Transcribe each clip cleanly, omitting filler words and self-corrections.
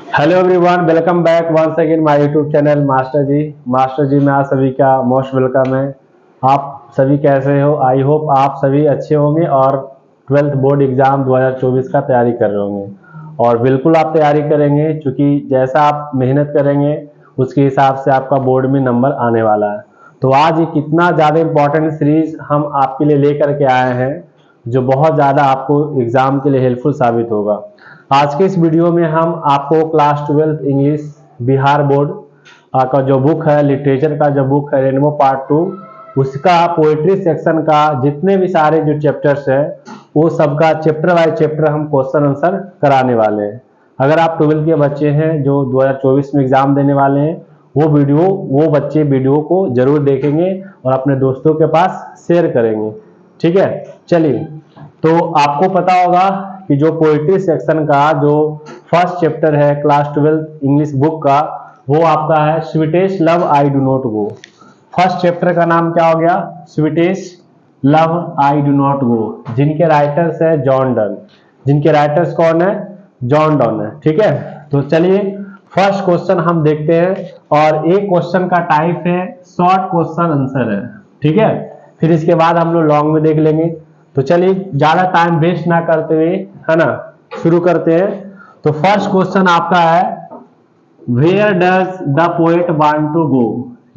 Hello everyone, welcome back once again my YouTube channel master ji में आप सभी का मोस्ट वेलकम है। आप सभी कैसे हो? आई होप आप सभी अच्छे होंगे और 12th बोर्ड एग्जाम 2024 का तैयारी कर रहे होंगे। और बिल्कुल आप तैयारी करेंगे, क्योंकि जैसा आप मेहनत करेंगे उसके हिसाब से आपका बोर्ड में नंबर आने वाला है। तो आज ये कितना ज़्यादा इम्पोर्टेंट सीरीज हम आपके लिए लेकर के आए हैं, जो बहुत ज़्यादा आपको एग्जाम के लिए हेल्पफुल साबित होगा। आज के इस वीडियो में हम आपको क्लास 12 इंग्लिश बिहार बोर्ड का जो बुक है, लिटरेचर का जो बुक है रेनबो पार्ट 2, उसका पोएट्री सेक्शन का जितने भी सारे जो चैप्टर्स है वो सबका चैप्टर बाय चैप्टर हम क्वेश्चन आंसर कराने वाले हैं। अगर आप 12 के बच्चे हैं जो 2024 में एग्जाम देने वाले हैं, वो बच्चे वीडियो को जरूर देखेंगे और अपने दोस्तों के पास शेयर करेंगे। ठीक है, चलिए। तो आपको पता होगा कि जो पोइट्री सेक्शन का जो फर्स्ट चैप्टर है क्लास 12 इंग्लिश बुक का, वो आपका है sweetest love I do not go. First chapter का नाम क्या हो गया? Sweetest love I do not go. जिनके राइटर्स है जॉन डन। जिनके राइटर्स कौन है? जॉन डन है। ठीक है, तो चलिए फर्स्ट क्वेश्चन हम देखते हैं। और एक क्वेश्चन का टाइप है शॉर्ट क्वेश्चन आंसर है। ठीक है, फिर इसके बाद हम लोग लॉन्ग में देख लेंगे। तो चलिए ज्यादा टाइम वेस्ट ना करते हुए, है ना, शुरू करते हैं। तो फर्स्ट क्वेश्चन आपका है where does the poet want to go,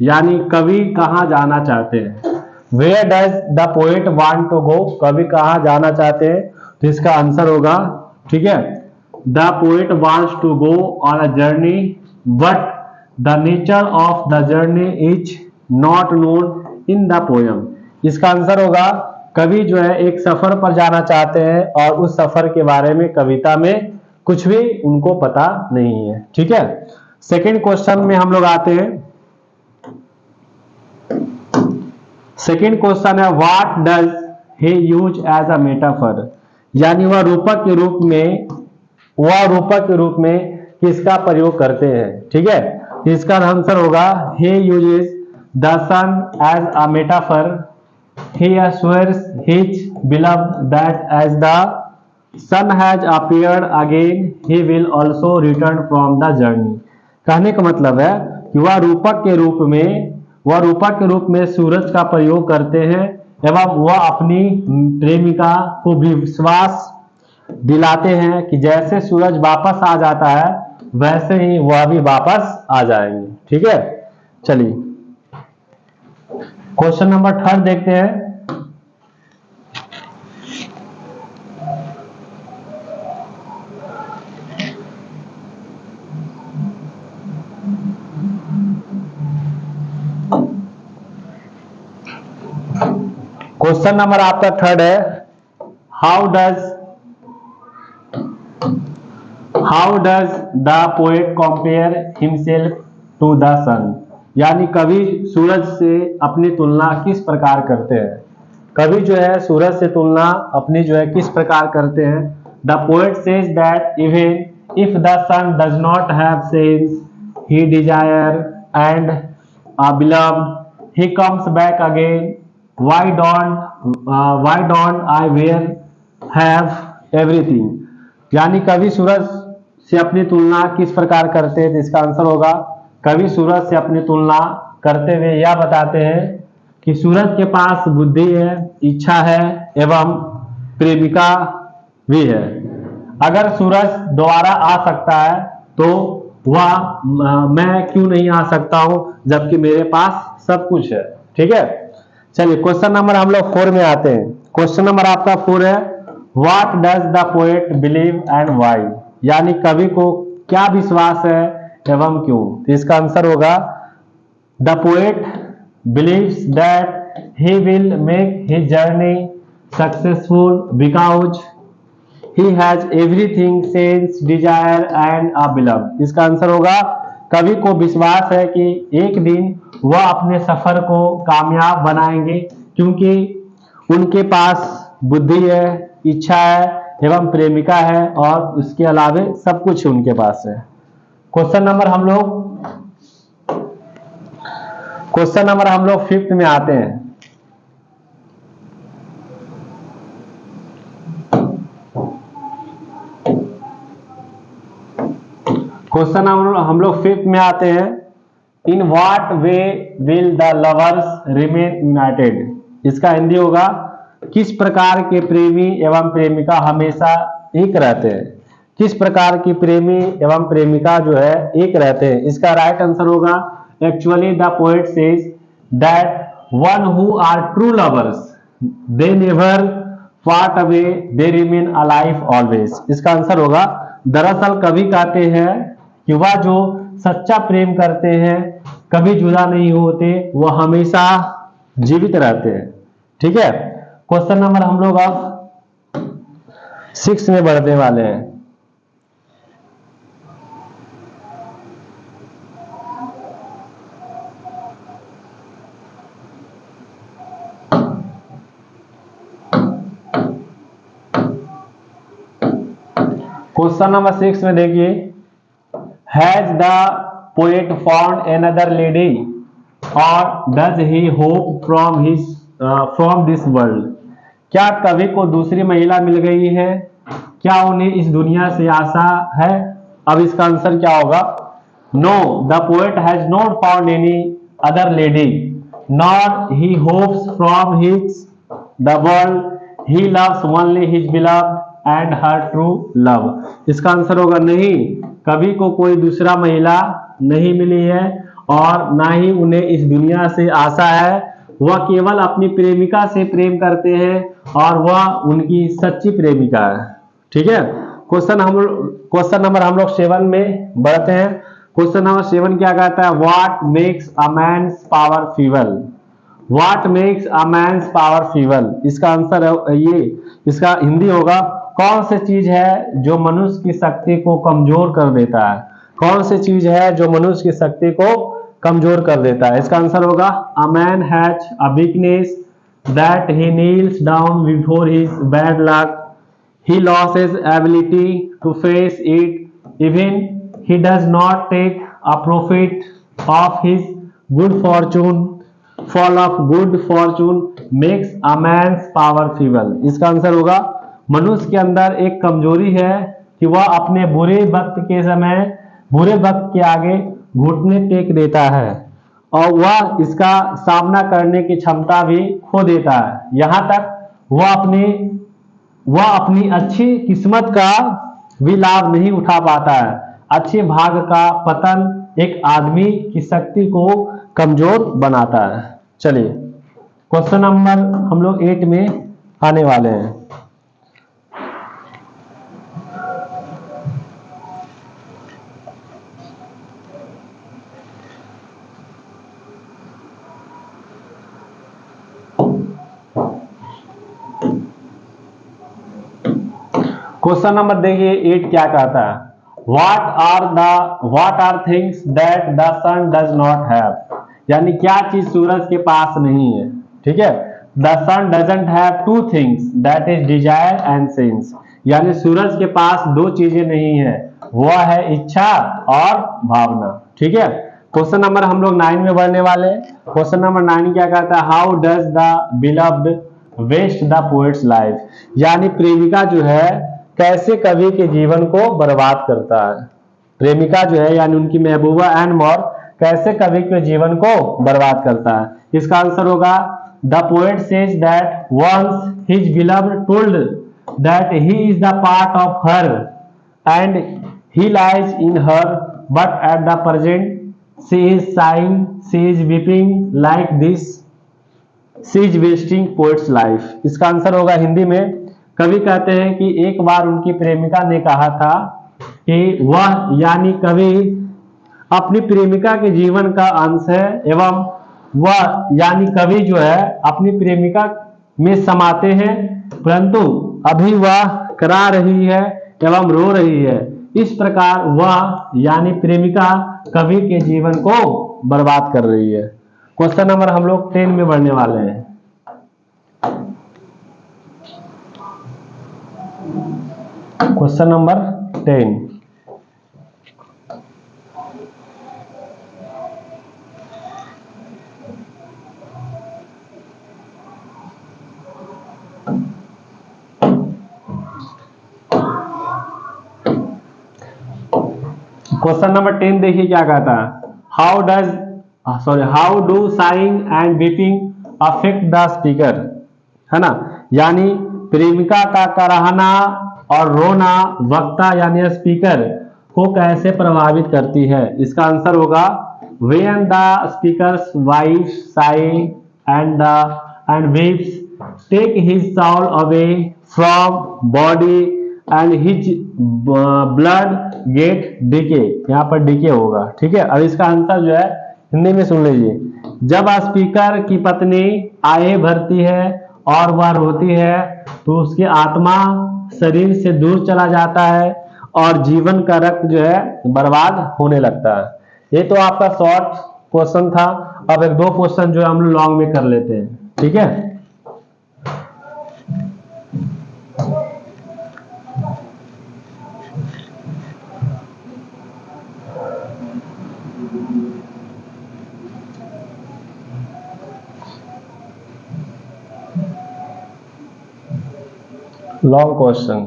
यानी कवि कहाँ जाना चाहते हैं। Where does the poet want to go, कवि कहाँ जाना चाहते हैं। तो इसका आंसर होगा, ठीक है, the poet wants to go on a journey but the nature of the journey is not known in the poem. इसका आंसर होगा कवि जो है एक सफर पर जाना चाहते हैं और उस सफर के बारे में कविता में कुछ भी उनको पता नहीं है। ठीक है, सेकंड क्वेश्चन में हम लोग आते हैं। सेकंड क्वेश्चन है what does he use as a metaphor, यानी वह रूपक के रूप में किसका प्रयोग करते हैं। ठीक है, इसका आंसर होगा he uses the sun as a metaphor. He assures his beloved that as the sun has appeared again, he will also return from the journey। कहने का मतलब है कि वह रूपक के रूप में सूरज का प्रयोग करते हैं एवं वह अपनी प्रेमिका को भी विश्वास दिलाते हैं कि जैसे सूरज वापस आ जाता है वैसे ही वह भी वापस आ जाएंगे। ठीक है, चलिए क्वेश्चन नंबर थर्ड देखते हैं। क्वेश्चन नंबर आपका थर्ड है how does the poet compare himself to the sun, यानी कवि सूरज से अपनी तुलना किस प्रकार करते हैं। कवि जो है सूरज से तुलना अपनी जो है किस प्रकार करते हैं। The poet says that even if the sun does not have sense he desire and a beloved he comes back again, why don't I wear have everything। यानी कवि सूरज से अपनी तुलना किस प्रकार करते हैं। इसका आंसर होगा कवि सूरज से अपनी तुलना करते हुए यह बताते हैं कि सूरज के पास बुद्धि है, इच्छा है एवं प्रेमिका भी है। अगर सूरज दोबारा आ सकता है तो मैं क्यों नहीं आ सकता हूं, जबकि मेरे पास सब कुछ है। ठीक है, चलिए क्वेश्चन नंबर हम लोग 4 में आते हैं। क्वेश्चन नंबर आपका 4 है what does the poet believe and why, यानी कवि को क्या विश्वास है एवं क्यों। तो इसका आंसर होगा the poet believes that he will make his journey successful because he has everything sense desire and a beloved। इसका आंसर होगा कवि को विश्वास है कि एक दिन वह अपने सफर को कामयाब बनाएंगे, क्योंकि उनके पास बुद्धि है, इच्छा है एवं प्रेमिका है और उसके अलावे सब कुछ उनके पास है। क्वेश्चन नंबर हम लोग 5th में आते हैं। क्वेश्चन हम लोग फिफ्थ में आते हैं। In what way will the lovers remain United. इसका हिंदी होगा किस प्रकार के प्रेमी एवं प्रेमिका हमेशा एक रहते हैं। किस प्रकार की प्रेमी एवं प्रेमिका जो है एक रहते हैं। इसका राइट आंसर होगा actually the poet says that one who are true lovers they never part away they remain alive always. इसका आंसर होगा दरअसल कवि कहते हैं कि वह जो सच्चा प्रेम करते हैं कभी जुदा नहीं होते, वह हमेशा जीवित रहते हैं। ठीक है, क्वेश्चन नंबर हम लोग अब 6 में बढ़ने वाले हैं। क्वेश्चन नंबर 6 में देखिए, has the poet found another lady और does he hope from this world. क्या कवि को दूसरी महिला मिल गई है? क्या उन्हें इस दुनिया से आशा है? अब इसका आंसर क्या होगा? No, the poet has not found any other lady nor he hopes from his the world, he loves only his beloved and her true love. इसका आंसर होगा नहीं, कवि को कोई दूसरा महिला नहीं मिली है और ना ही उन्हें इस दुनिया से आशा है। वह केवल अपनी प्रेमिका से प्रेम करते हैं और वह उनकी सच्ची प्रेमिका है। ठीक है, क्वेश्चन नंबर हम लोग 7 में बढ़ते हैं। क्वेश्चन नंबर 7 क्या कहता है? What makes a man's power feeble. What makes a man's power feeble. इसका आंसर है ये, इसका हिंदी होगा कौन सी चीज है जो मनुष्य की शक्ति को कमजोर कर देता है। कौन सी चीज है जो मनुष्य की शक्ति को कमजोर कर देता है। इसका आंसर होगा a man has a weakness that he Niels down before his bad luck, he loses ability to face it, even he does not take a profit of his good fortune, fall of good fortune makes a man's power feeble। इसका answer होगा मनुष्य के अंदर एक कमजोरी है कि वह अपने बुरे वक्त के समय बुरे वक्त के आगे घुटने टेक देता है और वह इसका सामना करने की क्षमता भी खो देता है। यहाँ तक वह अपनी अच्छी किस्मत का भी लाभ नहीं उठा पाता है। अच्छे भाग्य का पतन एक आदमी की शक्ति को कमजोर बनाता है। चलिए क्वेश्चन नंबर हम लोग 8 में आने वाले हैं। क्वेश्चन नंबर देखिए 8 क्या कहता है? What are things that the sun does not have. यानी क्या चीज सूरज के पास नहीं है। ठीक है, the sun doesn't have two things that is desire and sense. यानी सूरज के पास दो चीजें नहीं है, वह है इच्छा और भावना। ठीक है, क्वेश्चन नंबर हम लोग 9 में बढ़ने वाले हैं। क्वेश्चन नंबर 9 क्या कहता है? How does the beloved waste the poet's life. यानी प्रेमिका जो है कैसे कवि के जीवन को बर्बाद करता है। प्रेमिका जो है यानी उनकी महबूबा एन मोर कैसे कवि के जीवन को बर्बाद करता है। इसका आंसर होगा the poet says that once his beloved told that he is the part of her and he lies in her but at the present she is saying, she is weeping like this, she is wasting poet's life. इसका answer होगा हिंदी में, कवि कहते हैं कि एक बार उनकी प्रेमिका ने कहा था कि वह यानी कवि अपनी प्रेमिका के जीवन का अंश है एवं वह यानी कवि जो है अपनी प्रेमिका में समाते हैं, परंतु अभी वह करा रही है एवं रो रही है। इस प्रकार वह यानी प्रेमिका कवि के जीवन को बर्बाद कर रही है। क्वेश्चन नंबर हम लोग 10 में बढ़ने वाले हैं। Question number 10। क्वेश्चन नंबर 10 देखिए क्या कहता है, how do saying and beeping affect the speaker, है ना, यानी प्रेमिका का कराहना और रोना वक्ता यानी स्पीकर को कैसे प्रभावित करती है। इसका आंसर होगा when the speaker's wife sighs and weeps take his soul away from body and his blood get decay, यहाँ पर डीके होगा, ठीक है। अब इसका आंसर जो है हिंदी में सुन लीजिए, जब स्पीकर की पत्नी आए भरती है और वह रोती है तो उसकी आत्मा शरीर से दूर चला जाता है और जीवन का रक्त जो है बर्बाद होने लगता है। ये तो आपका शॉर्ट क्वेश्चन था। अब एक दो क्वेश्चन जो है हम लोग लॉन्ग में कर लेते हैं, ठीक है। लॉन्ग क्वेश्चन,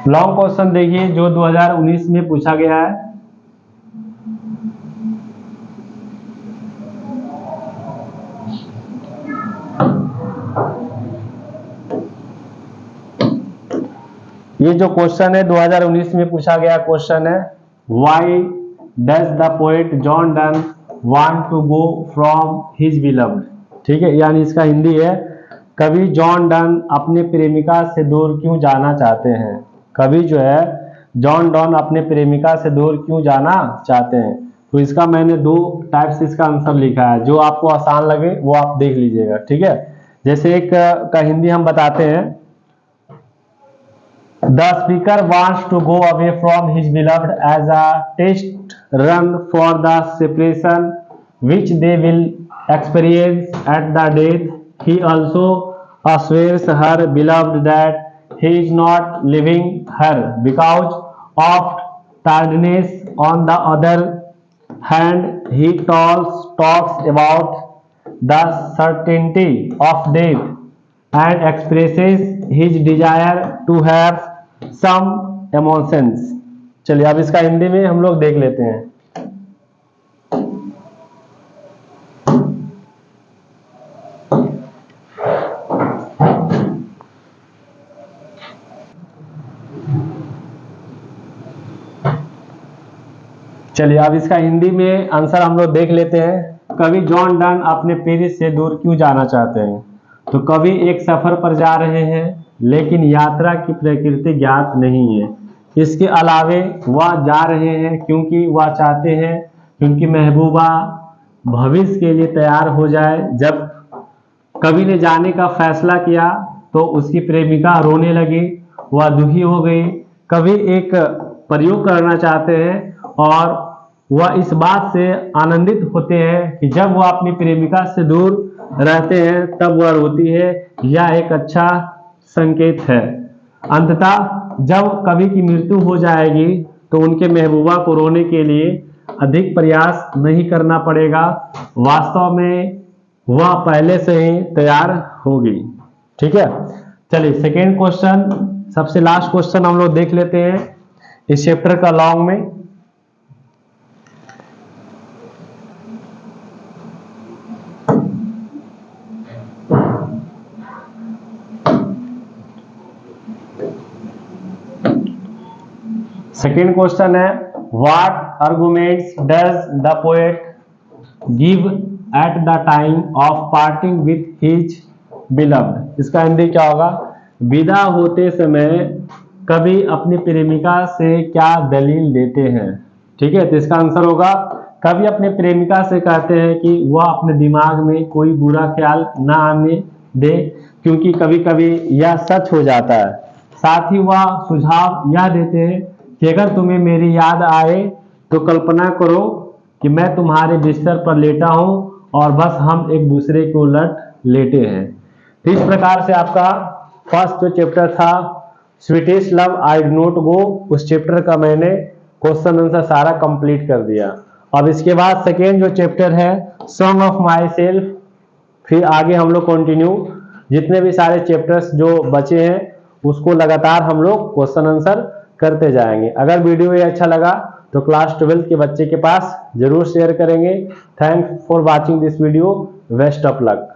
लॉन्ग क्वेश्चन देखिए जो 2019 में पूछा गया है। ये जो क्वेश्चन है 2019 में पूछा गया क्वेश्चन है, why does the poet John Donne want to go from his beloved, ठीक है। यानी इसका हिंदी है, कवि जॉन डन अपने प्रेमिका से दूर क्यों जाना चाहते हैं। कवि जो है जॉन डन अपने प्रेमिका से दूर क्यों जाना चाहते हैं। तो इसका मैंने दो टाइप से इसका आंसर लिखा है, जो आपको आसान लगे वो आप देख लीजिएगा, ठीक है। जैसे एक का हिंदी हम बताते हैं, The speaker wants to go away from his beloved as a test run for the separation which they will experience at the death. He also assures her beloved that he is not leaving her because of tiredness. On the other hand, he talks about the certainty of death and expresses his desire to have some emotions। चलिए अब इसका हिंदी में हम लोग देख लेते हैं। चलिए अब इसका हिंदी में आंसर हम लोग देख लेते हैं। कवि जॉन डन अपने प्रेमी से दूर क्यों जाना चाहते हैं। तो कवि एक सफर पर जा रहे हैं लेकिन यात्रा की प्रकृति ज्ञात नहीं है। इसके अलावे वह जा रहे हैं क्योंकि वह चाहते हैं कि उनकी महबूबा भविष्य के लिए तैयार हो जाए। जब कवि ने जाने का फैसला किया तो उसकी प्रेमिका रोने लगी, वह दुखी हो गई। कवि एक प्रयोग करना चाहते हैं और वह इस बात से आनंदित होते हैं कि जब वह अपनी प्रेमिका से दूर रहते हैं तब वह रोती है। यह एक अच्छा संकेत है। अंततः जब कवि की मृत्यु हो जाएगी तो उनके महबूबा को रोने के लिए अधिक प्रयास नहीं करना पड़ेगा। वास्तव में वह पहले से ही तैयार होगी। ठीक है, चलिए सेकेंड क्वेश्चन, सबसे लास्ट क्वेश्चन हम लोग देख लेते हैं इस चैप्टर का लॉन्ग में। सेकेंड क्वेश्चन है, what arguments does the poet give at the time of parting with his beloved. इसका हिंदी क्या होगा, विदा होते समय कवि अपनी प्रेमिका से क्या दलील देते हैं। ठीक है, तो इसका आंसर होगा, कवि अपने प्रेमिका से कहते हैं कि वह अपने दिमाग में कोई बुरा ख्याल ना आने दे क्योंकि कभी कभी यह सच हो जाता है। साथ ही वह सुझाव यह देते हैं कि अगर तुम्हें मेरी याद आए तो कल्पना करो कि मैं तुम्हारे बिस्तर पर लेटा हूं और बस हम एक दूसरे के उलट लेटे हैं। तो इस प्रकार से आपका फर्स्ट जो चैप्टर था sweetest love I do not go, उस चैप्टर का मैंने क्वेश्चन आंसर सारा कंप्लीट कर दिया। अब इसके बाद सेकेंड जो चैप्टर है सॉन्ग ऑफ माई सेल्फ, फिर आगे हम लोग कंटिन्यू जितने भी सारे चैप्टर्स जो बचे हैं उसको लगातार हम लोग क्वेश्चन आंसर करते जाएंगे। अगर वीडियो ये अच्छा लगा तो क्लास 12 के बच्चे के पास जरूर शेयर करेंगे। Thanks for watching this video, best of luck.